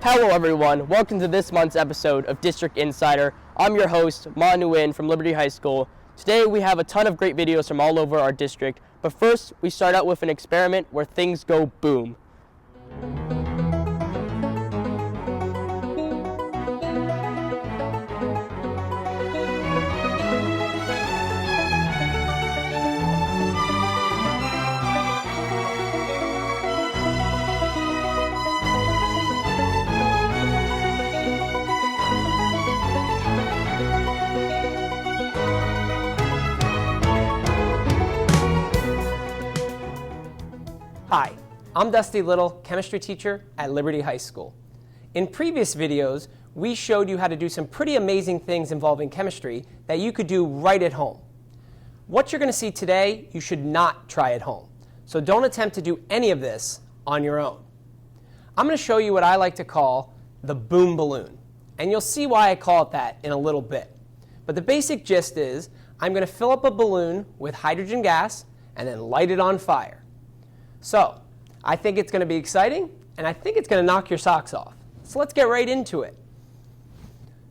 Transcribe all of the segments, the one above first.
Hello everyone, welcome to this month's episode of District Insider. I'm your host, Man Nguyen from Liberty High School. Today we have a ton of great videos from all over our district, but first we start out with an experiment where things go boom. Hi, I'm Dusty Little, chemistry teacher at Liberty High School. In previous videos, we showed you how to do some pretty amazing things involving chemistry that you could do right at home. What you're going to see today, you should not try at home. So don't attempt to do any of this on your own. I'm going to show you what I like to call the boom balloon. And you'll see why I call it that in a little bit. But the basic gist is, I'm going to fill up a balloon with hydrogen gas and then light it on fire. So, I think it's going to be exciting, and I think it's going to knock your socks off. So let's get right into it.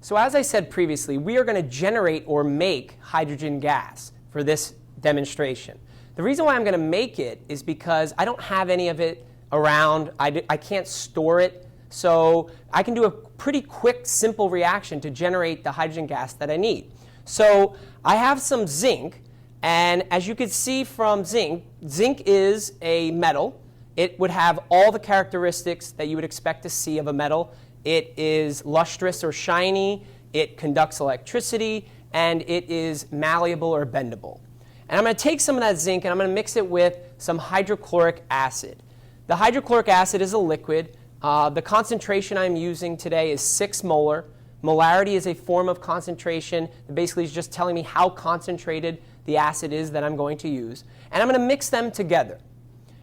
So as I said previously, we are going to generate or make hydrogen gas for this demonstration. The reason why I'm going to make it is because I don't have any of it around. I can't store it. So I can do a pretty quick, simple reaction to generate the hydrogen gas that I need. So I have some zinc. And as you can see from zinc, zinc is a metal. It would have all the characteristics that you would expect to see of a metal. It is lustrous or shiny, it conducts electricity, and it is malleable or bendable. And I'm going to take some of that zinc and I'm going to mix it with some hydrochloric acid. The hydrochloric acid is a liquid. The concentration I'm using today is 6 molar. Molarity is a form of concentration that basically is just telling me how concentrated the acid is that I'm going to use. And I'm going to mix them together.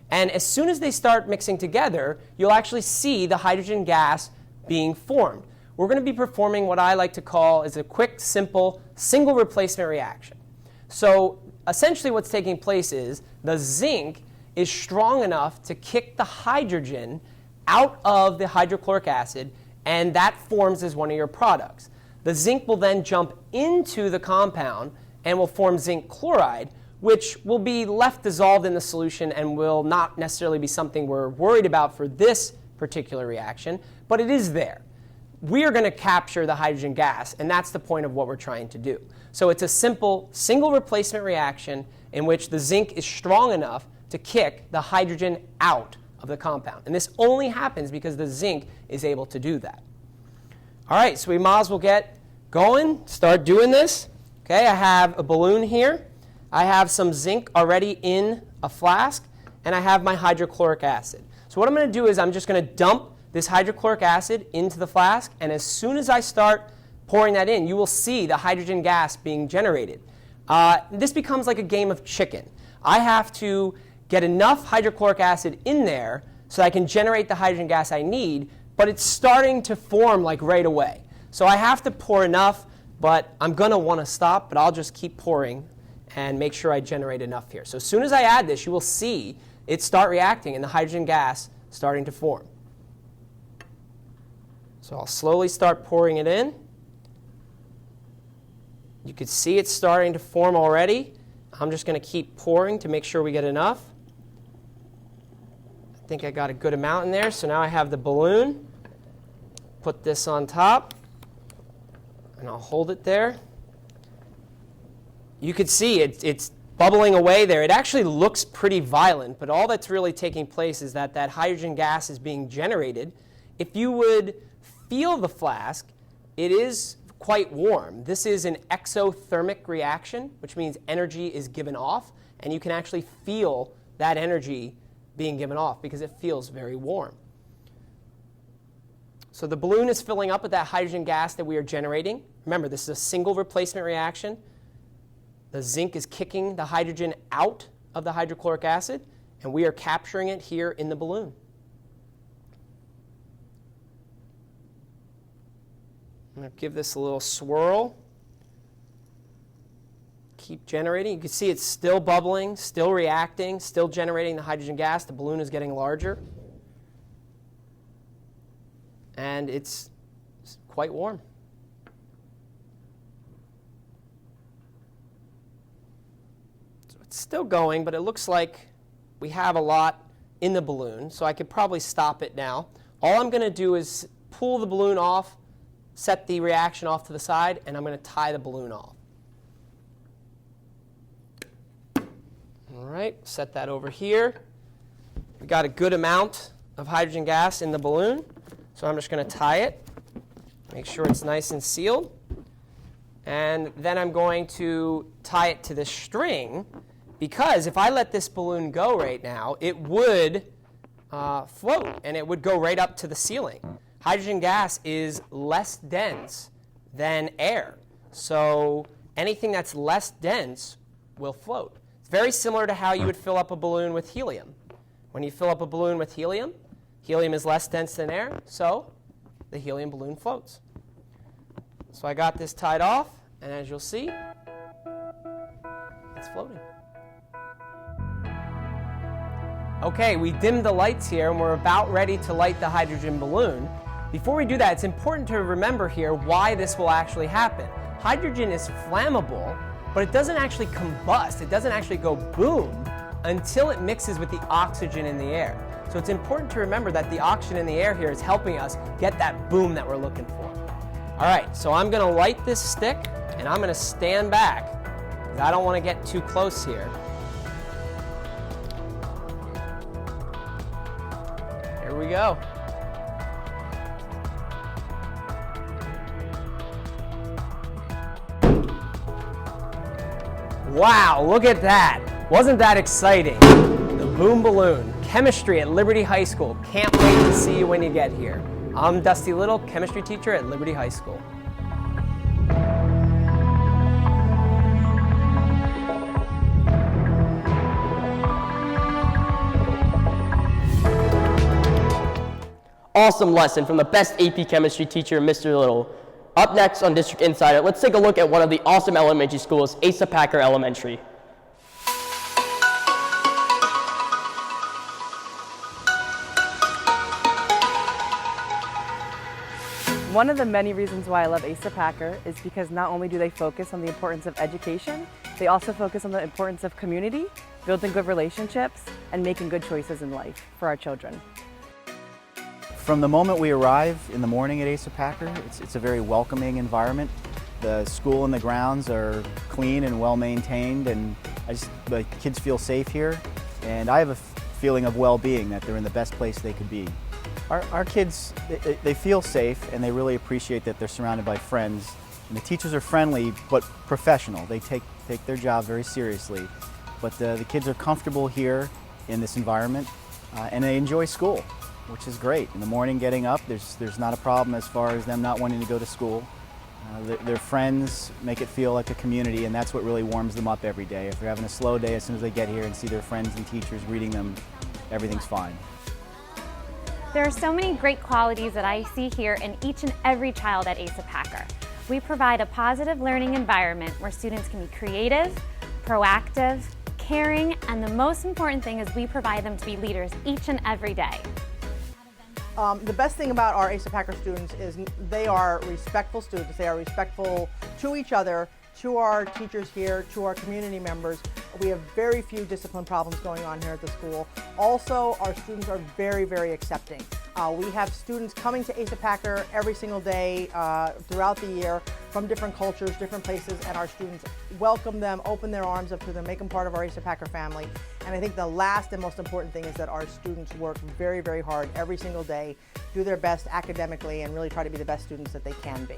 And as soon as they start mixing together, you'll actually see the hydrogen gas being formed. We're going to be performing what I like to call is a quick, simple, single replacement reaction. So essentially what's taking place is the zinc is strong enough to kick the hydrogen out of the hydrochloric acid, and that forms as one of your products. The zinc will then jump into the compound and will form zinc chloride, which will be left dissolved in the solution and will not necessarily be something we're worried about for this particular reaction, but it is there. We are going to capture the hydrogen gas, and that's the point of what we're trying to do. So it's a simple single replacement reaction in which the zinc is strong enough to kick the hydrogen out of the compound. And this only happens because the zinc is able to do that. All right, so we might as well get going, start doing this. Okay, I have a balloon here. I have some zinc already in a flask, and I have my hydrochloric acid. So what I'm going to do is I'm just going to dump this hydrochloric acid into the flask, and as soon as I start pouring that in, you will see the hydrogen gas being generated. This becomes like a game of chicken. I have to get enough hydrochloric acid in there so I can generate the hydrogen gas I need, but it's starting to form like right away. So I have to pour enough, but I'm going to want to stop, but I'll just keep pouring and make sure I generate enough here. So as soon as I add this, you will see it start reacting and the hydrogen gas starting to form. So I'll slowly start pouring it in. You can see it's starting to form already. I'm just going to keep pouring to make sure we get enough. I think I got a good amount in there, so now I have the balloon. Put this on top. And I'll hold it there. You can see it's bubbling away there. It actually looks pretty violent, but all that's really taking place is that hydrogen gas is being generated. If you would feel the flask, it is quite warm. This is an exothermic reaction, which means energy is given off, and you can actually feel that energy being given off because it feels very warm. So the balloon is filling up with that hydrogen gas that we are generating. Remember, this is a single replacement reaction. The zinc is kicking the hydrogen out of the hydrochloric acid, and we are capturing it here in the balloon. I'm going to give this a little swirl. Keep generating. You can see it's still bubbling, still reacting, still generating the hydrogen gas. The balloon is getting larger. and it's quite warm. So it's still going, but it looks like we have a lot in the balloon, so I could probably stop it now. All I'm going to do is pull the balloon off, set the reaction off to the side, and I'm going to tie the balloon off. All right, set that over here. We got a good amount of hydrogen gas in the balloon, so I'm just going to tie it, make sure it's nice and sealed. And then I'm going to tie it to this string, because if I let this balloon go right now, it would float, and it would go right up to the ceiling. Hydrogen gas is less dense than air, so anything that's less dense will float. It's very similar to how you would fill up a balloon with helium. When you fill up a balloon with helium, helium is less dense than air, so the helium balloon floats. So I got this tied off, and as you'll see, it's floating. Okay, we dimmed the lights here, and we're about ready to light the hydrogen balloon. Before we do that, it's important to remember here why this will actually happen. Hydrogen is flammable, but it doesn't actually combust. It doesn't actually go boom until it mixes with the oxygen in the air. So it's important to remember that the oxygen in the air here is helping us get that boom that we're looking for. All right, so I'm going to light this stick, and I'm going to stand back, because I don't want to get too close here. Here we go. Wow, look at that. Wasn't that exciting? The boom balloon, chemistry at Liberty High School. Can't wait to see you when you get here. I'm Dusty Little, chemistry teacher at Liberty High School. Awesome lesson from the best AP chemistry teacher, Mr. Little. Up next on District Insider, let's take a look at one of the awesome elementary schools, Asa Packer Elementary. One of the many reasons why I love Asa Packer is because not only do they focus on the importance of education, they also focus on the importance of community, building good relationships, and making good choices in life for our children. From the moment we arrive in the morning at Asa Packer, it's a very welcoming environment. The school and the grounds are clean and well maintained, and the kids feel safe here. And I have a feeling of well-being, that they're in the best place they could be. Our kids, they feel safe, and they really appreciate that they're surrounded by friends. And the teachers are friendly but professional. They take their job very seriously. But the kids are comfortable here in this environment, and they enjoy school, which is great. In the morning, getting up, there's not a problem as far as them not wanting to go to school. Their friends make it feel like a community, and that's what really warms them up every day. If they're having a slow day, as soon as they get here and see their friends and teachers greeting them, everything's fine. There are so many great qualities that I see here in each and every child at Asa Packer. We provide a positive learning environment where students can be creative, proactive, caring, and the most important thing is we provide them to be leaders each and every day. The best thing about our Asa Packer students is they are respectful students. They are respectful to each other, to our teachers here, to our community members. We have very few discipline problems going on here at the school. Also, our students are very, very accepting. We have students coming to Asa Packer every single day throughout the year from different cultures, different places, and our students welcome them, open their arms up to them, make them part of our Asa Packer family. And I think the last and most important thing is that our students work very, very hard every single day, do their best academically, and really try to be the best students that they can be.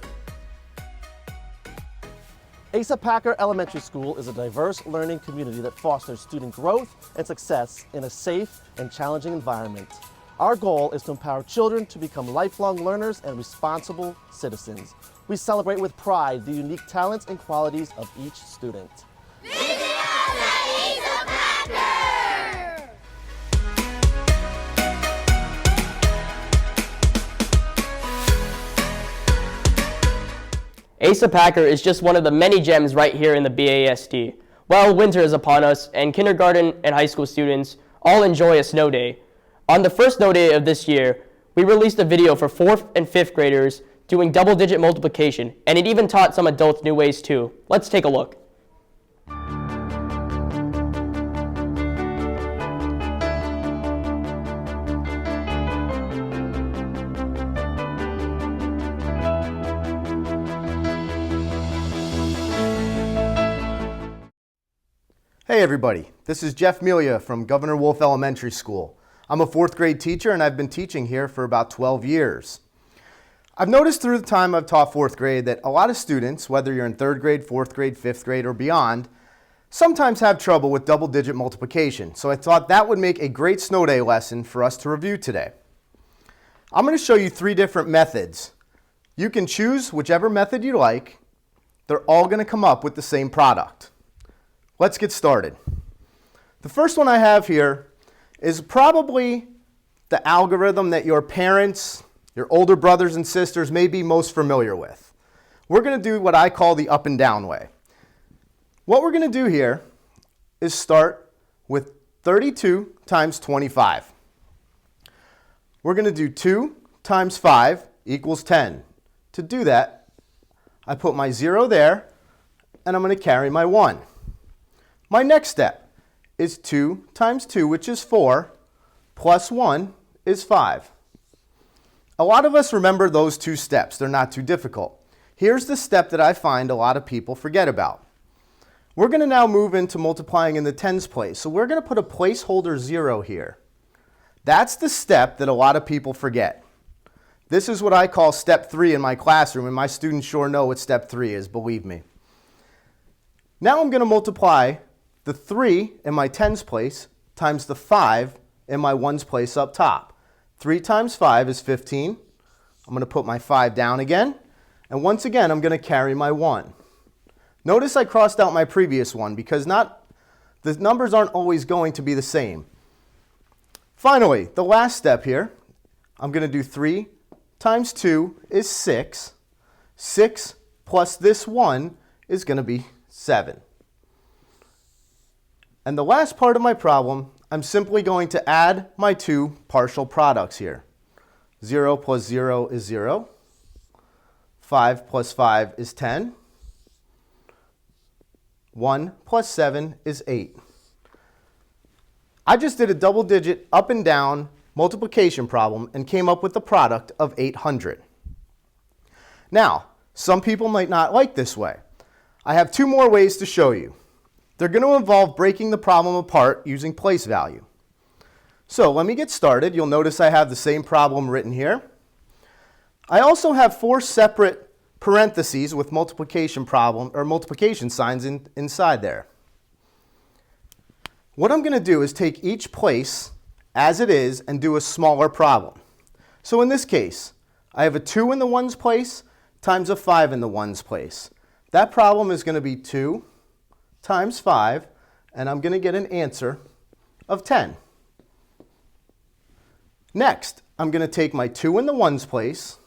Asa Packer Elementary School is a diverse learning community that fosters student growth and success in a safe and challenging environment. Our goal is to empower children to become lifelong learners and responsible citizens. We celebrate with pride the unique talents and qualities of each student. Asa Packer is just one of the many gems right here in the BASD. Well, winter is upon us, and kindergarten and high school students all enjoy a snow day. On the first snow day of this year, We released a video for 4th and 5th graders doing double-digit multiplication, and it even taught some adults new ways too. Let's take a look. Hey everybody, this is Jeff Melia from Governor Wolf Elementary School. I'm a 4th grade teacher and I've been teaching here for about 12 years. I've noticed through the time I've taught 4th grade that a lot of students, whether you're in 3rd grade, 4th grade, 5th grade, or beyond, sometimes have trouble with double-digit multiplication. So I thought that would make a great snow day lesson for us to review today. I'm going to show you 3 different methods. You can choose whichever method you like. They're all going to come up with the same product. Let's get started. The first one I have here is probably the algorithm that your parents, your older brothers and sisters may be most familiar with. We're going to do what I call the up and down way. What we're going to do here is start with 32 times 25. We're going to do 2 times 5 equals 10. To do that, I put my 0 there, and I'm going to carry my 1. My next step is 2 times 2, which is 4, plus 1 is 5. A lot of us remember those 2 steps. They're not too difficult. Here's the step that I find a lot of people forget about. We're going to now move into multiplying in the tens place. So we're going to put a placeholder 0 here. That's the step that a lot of people forget. This is what I call step 3 in my classroom, and my students sure know what step 3 is, believe me. Now I'm going to multiply the 3 in my tens place times the 5 in my ones place up top. 3 times 5 is 15. I'm going to put my 5 down again. And once again, I'm going to carry my 1. Notice I crossed out my previous one because the numbers aren't always going to be the same. Finally, the last step here, I'm going to do 3 times 2 is 6. 6 plus this 1 is going to be 7. And the last part of my problem, I'm simply going to add my 2 partial products here. 0 plus 0 is 0. 5 plus 5 is 10. 1 plus 7 is 8. I just did a double-digit up and down multiplication problem and came up with the product of 800. Now, some people might not like this way. I have 2 more ways to show you. They're going to involve breaking the problem apart using place value. So let me get started. You'll notice I have the same problem written here. I also have 4 separate parentheses with multiplication signs inside there. What I'm going to do is take each place as it is and do a smaller problem. So in this case, I have a 2 in the ones place times a 5 in the ones place. That problem is going to be 2 times 5, and I'm going to get an answer of 10. Next, I'm going to take my 2 in the ones place,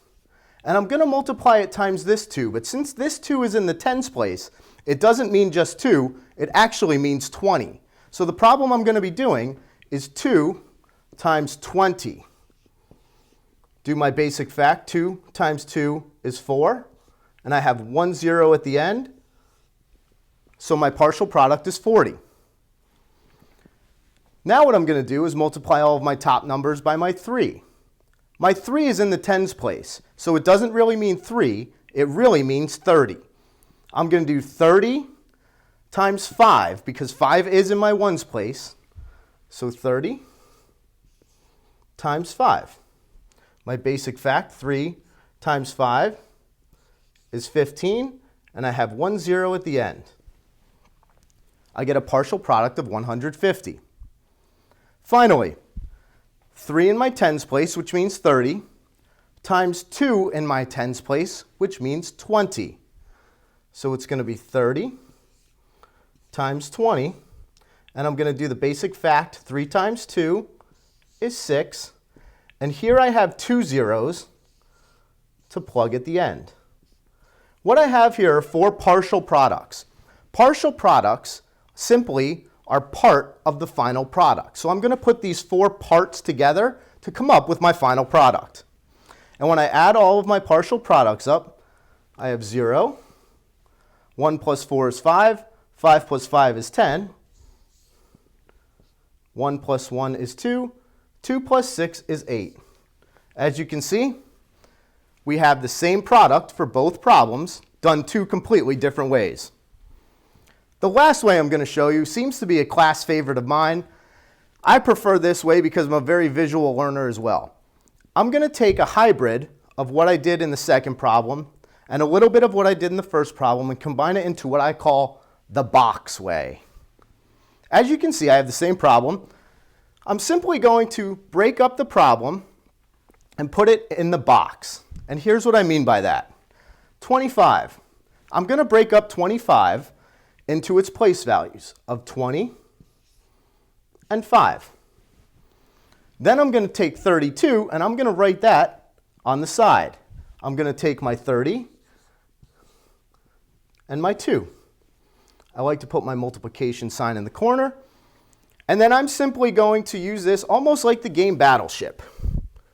and I'm going to multiply it times this 2. But since this 2 is in the tens place, it doesn't mean just 2, it actually means 20. So the problem I'm going to be doing is 2 times 20. Do my basic fact, 2 times 2 is 4, and I have 1 0 at the end. So my partial product is 40. Now what I'm going to do is multiply all of my top numbers by my 3. My 3 is in the tens place, so it doesn't really mean 3, it really means 30. I'm going to do 30 times 5, because 5 is in my ones place, so 30 times 5. My basic fact, 3 times 5 is 15, and I have 1 0 at the end. I get a partial product of 150. Finally, 3 in my tens place, which means 30, times 2 in my tens place, which means 20. So it's going to be 30 times 20, and I'm going to do the basic fact, 3 times 2 is 6, and here I have 2 zeros to plug at the end. What I have here are 4 partial products. Partial products simply are part of the final product. So I'm going to put these 4 parts together to come up with my final product. And when I add all of my partial products up, I have 0, 1 plus 4 is 5, 5 plus 5 is 10, 1 plus 1 is 2, 2 plus 6 is 8. As you can see, we have the same product for both problems, done two completely different ways. The last way I'm going to show you seems to be a class favorite of mine. I prefer this way because I'm a very visual learner as well. I'm going to take a hybrid of what I did in the second problem and a little bit of what I did in the first problem and combine it into what I call the box way. As you can see, I have the same problem. I'm simply going to break up the problem and put it in the box. And here's what I mean by that. 25. I'm going to break up 25 into its place values of 20 and 5. Then I'm going to take 32 and I'm going to write that on the side. I'm going to take my 30 and my 2. I like to put my multiplication sign in the corner. And then I'm simply going to use this almost like the game Battleship,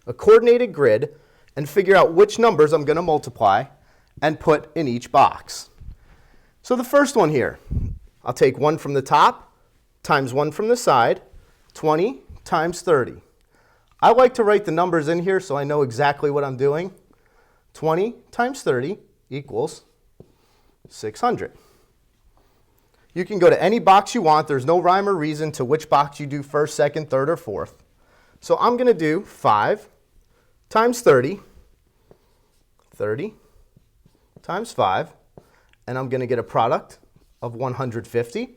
a coordinated grid, and figure out which numbers I'm going to multiply and put in each box. So the first one here, I'll take 1 from the top times 1 from the side, 20 times 30. I like to write the numbers in here so I know exactly what I'm doing. 20 times 30 equals 600. You can go to any box you want. There's no rhyme or reason to which box you do first, second, third, or fourth. So I'm going to do 5 times 30, 30 times 5, and I'm going to get a product of 150.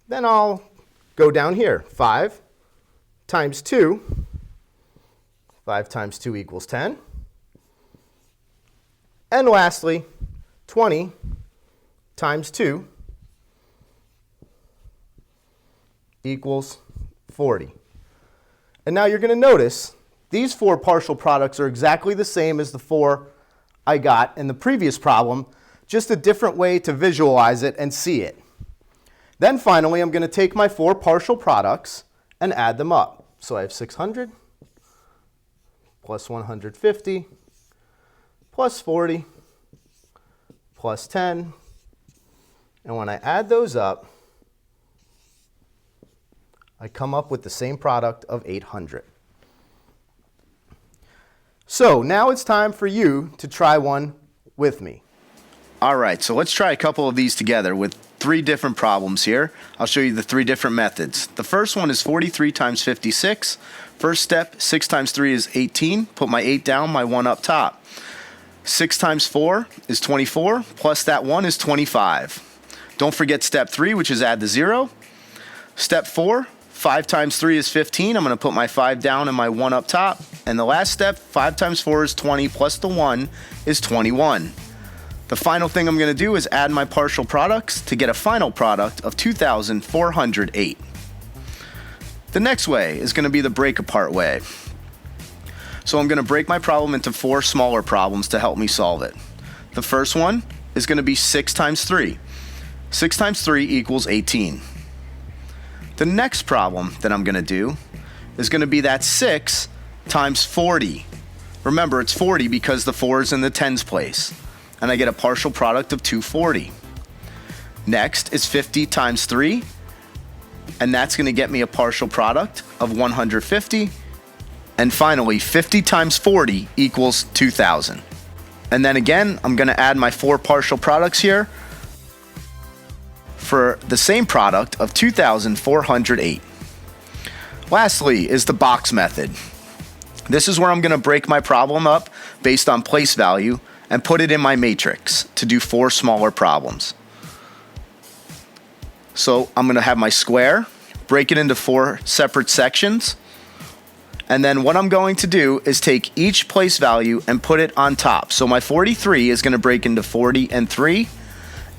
Then I'll go down here. 5 times 2, 5 times 2 equals 10. And lastly, 20 times 2 equals 40. And now you're going to notice these 4 partial products are exactly the same as the 4 I got in the previous problem, just a different way to visualize it and see it. Then finally, I'm going to take my 4 partial products and add them up. So I have 600 plus 150 plus 40 plus 10. And when I add those up, I come up with the same product of 800. So now it's time for you to try one with me. All right, so let's try a couple of these together with 3 different problems here. I'll show you the 3 different methods. The first one is 43 times 56. First step, 6 times 3 is 18. Put my 8 down, my 1 up top. 6 times 4 is 24, plus that 1 is 25. Don't forget step 3, which is add the 0. Step 4, 5 times 3 is 15. I'm going to put my 5 down and my 1 up top. And the last step, 5 times 4 is 20, plus the 1 is 21. The final thing I'm going to do is add my partial products to get a final product of 2,408. The next way is going to be the break apart way. So I'm going to break my problem into 4 smaller problems to help me solve it. The first one is going to be 6 times 3. 6 times 3 equals 18. The next problem that I'm going to do is going to be that 6 times 40. Remember, it's 40 because the 4 is in the tens place. And I get a partial product of 240. Next is 50 times 3. And that's going to get me a partial product of 150. And finally, 50 times 40 equals 2,000. And then again, I'm going to add my 4 partial products here for the same product of 2,408. Lastly is the box method. This is where I'm going to break my problem up based on place value and put it in my matrix to do 4 smaller problems. So I'm going to have my square, break it into 4 separate sections, and then what I'm going to do is take each place value and put it on top. So my 43 is going to break into 40 and 3,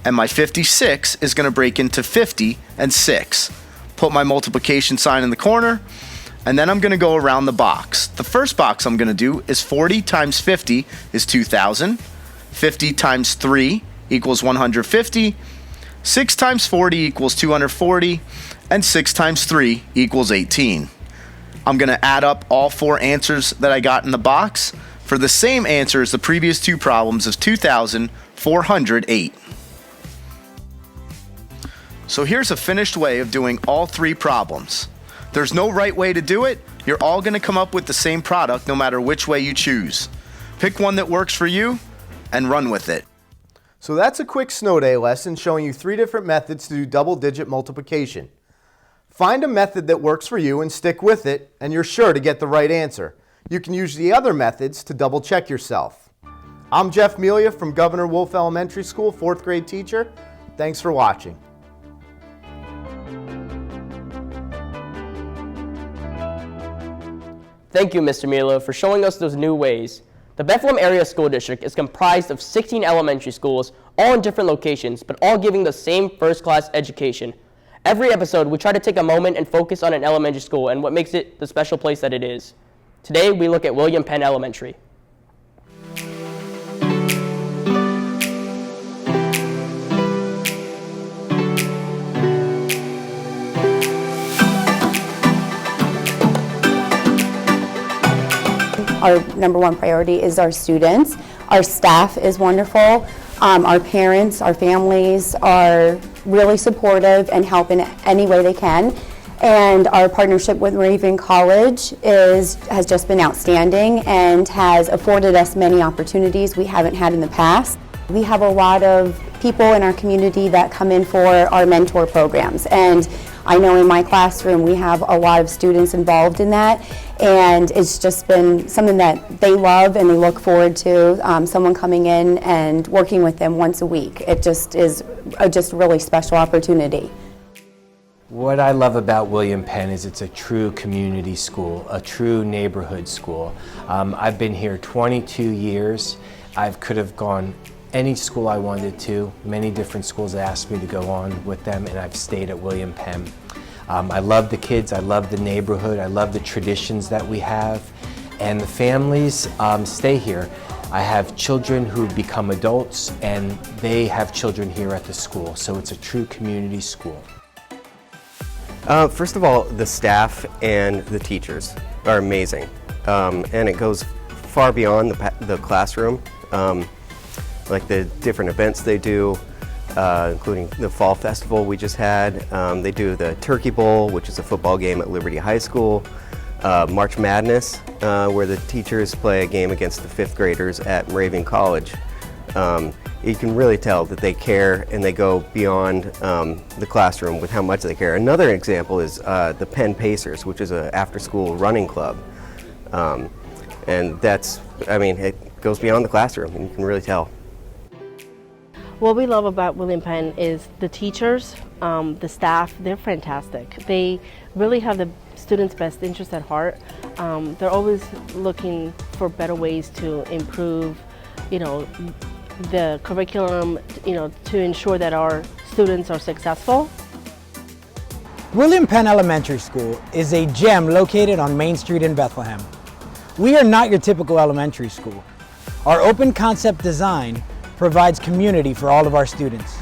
and my 56 is going to break into 50 and 6. Put my multiplication sign in the corner, and then I'm going to go around the box. The first box I'm going to do is 40 times 50 is 2,000. 50 times 3 equals 150. 6 times 40 equals 240. And 6 times 3 equals 18. I'm going to add up all 4 answers that I got in the box for the same answer as the previous 2 problems of 2,408. So here's a finished way of doing all 3 problems. There's no right way to do it. You're all going to come up with the same product no matter which way you choose. Pick one that works for you and run with it. So that's a quick snow day lesson showing you 3 different methods to do double-digit multiplication. Find a method that works for you and stick with it, and you're sure to get the right answer. You can use the other methods to double-check yourself. I'm Jeff Melia from Governor Wolf Elementary School, 4th grade teacher. Thanks for watching. Thank you, Mr. Milo, for showing us those new ways. The Bethlehem Area School District is comprised of 16 elementary schools, all in different locations, but all giving the same first-class education. Every episode, we try to take a moment and focus on an elementary school and what makes it the special place that it is. Today, we look at William Penn Elementary. Our number one priority is our students. Our staff is wonderful. Our parents, our families are really supportive and help in any way they can. And our partnership with Raven College has just been outstanding and has afforded us many opportunities we haven't had in the past. We have a lot of people in our community that come in for our mentor programs, and I know in my classroom we have a lot of students involved in that, and it's just been something that they love and they look forward to, someone coming in and working with them once a week. It just is a really special opportunity. What I love about William Penn is it's a true community school, a true neighborhood school. I've been here 22 years. I could have gone any school I wanted to. Many different schools asked me to go on with them, and I've stayed at William Penn. I love the kids, I love the neighborhood, I love the traditions that we have, and the families stay here. I have children who become adults, and they have children here at the school, so it's a true community school. First of all, the staff and the teachers are amazing, and it goes far beyond the classroom. Like the different events they do, including the Fall Festival we just had. They do the Turkey Bowl, which is a football game at Liberty High School. March Madness, where the teachers play a game against the 5th graders at Raven College. You can really tell that they care and they go beyond the classroom with how much they care. Another example is the Penn Pacers, which is an after-school running club. And that's, I mean, it goes beyond the classroom, and you can really tell. What we love about William Penn is the teachers, the staff, they're fantastic. They really have the students' best interest at heart. They're always looking for better ways to improve, the curriculum, to ensure that our students are successful. William Penn Elementary School is a gem located on Main Street in Bethlehem. We are not your typical elementary school. Our open concept design provides community for all of our students.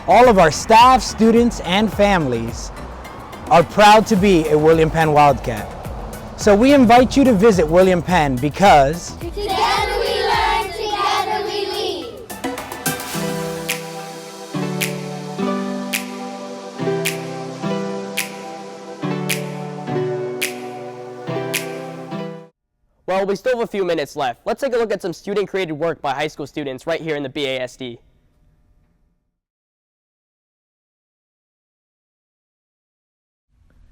All of our staff, students, and families are proud to be a William Penn Wildcat. So we invite you to visit William Penn because together we learn, together we lead. Well, we still have a few minutes left. Let's take a look at some student-created work by high school students right here in the BASD.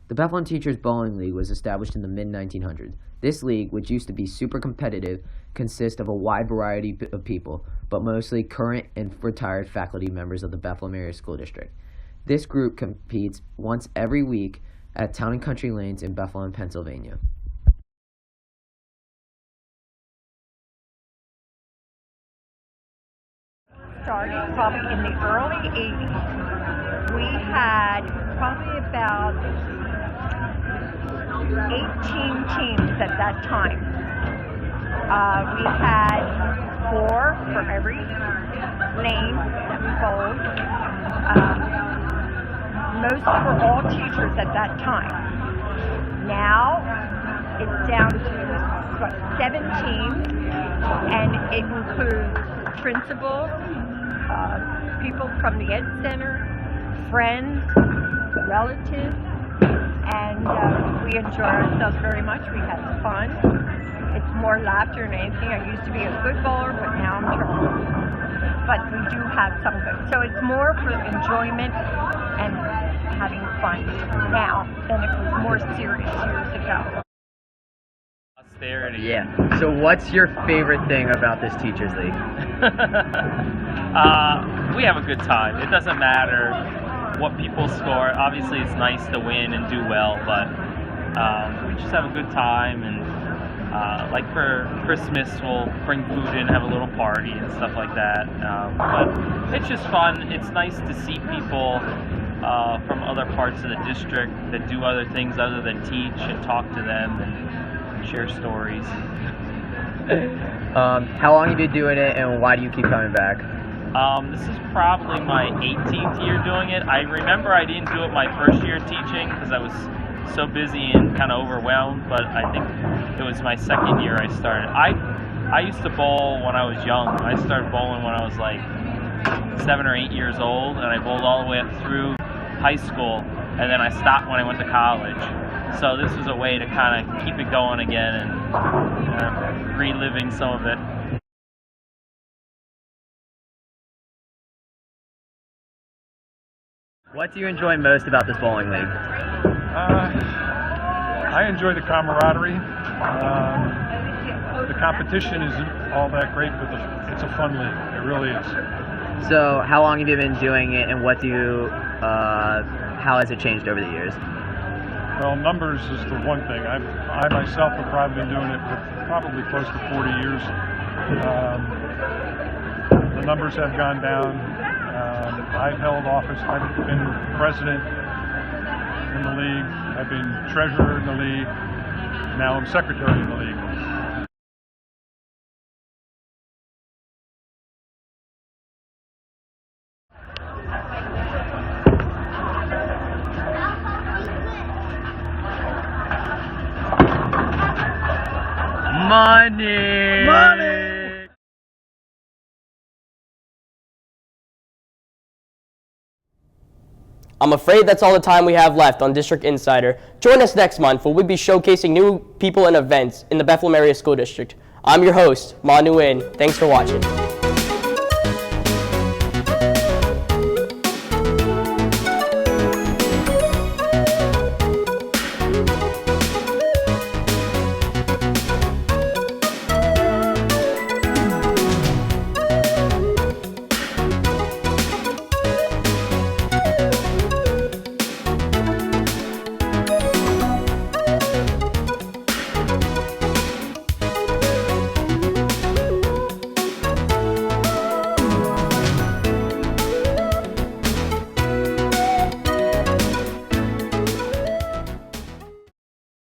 The Bethlehem Teachers Bowling League was established in the mid-1900s. This league, which used to be super competitive, consists of a wide variety of people, but mostly current and retired faculty members of the Bethlehem Area School District. This group competes once every week at Town and Country Lanes in Bethlehem, Pennsylvania. Started probably in the early 80s. We had probably about 18 teams at that time. We had 4 from every lane that we bowled. Most were all teachers at that time. Now it's down to 7 teams, and it includes principals, people from the Ed Center, friends, relatives, and we enjoy ourselves very much. We have fun. It's more laughter than anything. I used to be a good bowler, but now I'm terrible. But we do have some good. So it's more for enjoyment and having fun now than it was more serious years ago. Yeah. So what's your favorite thing about this Teachers League? We have a good time. It doesn't matter what people score. Obviously, it's nice to win and do well, but we just have a good time. And like for Christmas, we'll bring food in, have a little party and stuff like that. But it's just fun. It's nice to see people from other parts of the district that do other things other than teach and talk to them and share stories. How long have you been doing it, and why do you keep coming back? This is probably my 18th year doing it. I remember I didn't do it my first year teaching because I was so busy and kind of overwhelmed, but I think it was my second year I started. I used to bowl when I was young. I started bowling when I was like 7 or 8 years old, and I bowled all the way up through high school, and then I stopped when I went to college. So this was a way to kind of keep it going again and reliving some of it. What do you enjoy most about this bowling league? I enjoy the camaraderie. The competition isn't all that great, but it's a fun league. It really is. So how long have you been doing it, and how has it changed over the years? Well, numbers is the one thing. I myself have probably been doing it for probably close to 40 years. The numbers have gone down. I've held office. I've been president in the league. I've been treasurer in the league. Now I'm secretary in the league. Money! Money! I'm afraid that's all the time we have left on District Insider. Join us next month where we'll be showcasing new people and events in the Bethlehem Area School District. I'm your host, Man Nguyen. Thanks for watching.